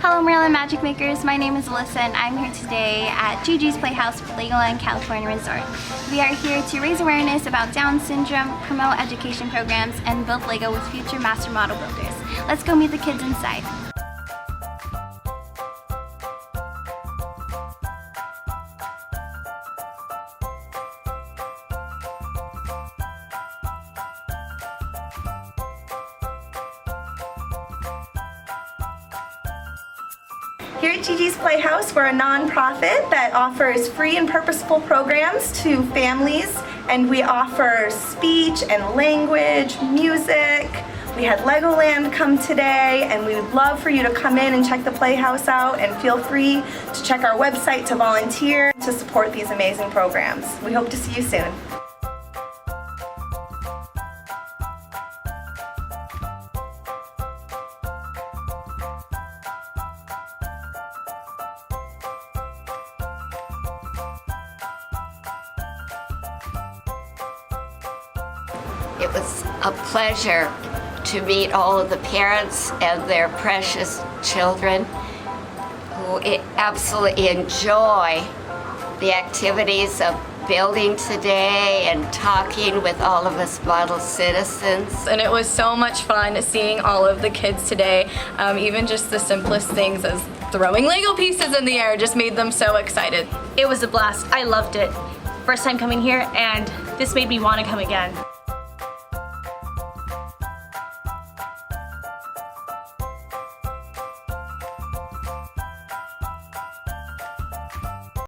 Hello Merlin Magic Makers, my name is Alyssa and I'm here today at Gigi's Playhouse for Legoland California Resort. We are here to raise awareness about Down syndrome, promote education programs, and build Lego with future master model builders. Let's go meet the kids inside. Here at Gigi's Playhouse, we're a non-profit that offers free and purposeful programs to families, and we offer speech and language, music. We had Legoland come today, and we would love for you to come in and check the Playhouse out, and feel free to check our website to volunteer to support these amazing programs. We hope to see you soon. It was a pleasure to meet all of the parents and their precious children who absolutely enjoy the activities of building today and talking with all of us model citizens. And it was so much fun seeing all of the kids today. Even just the simplest things as throwing Lego pieces in the air just made them so excited. It was a blast. I loved it. First time coming here, and this made me want to come again.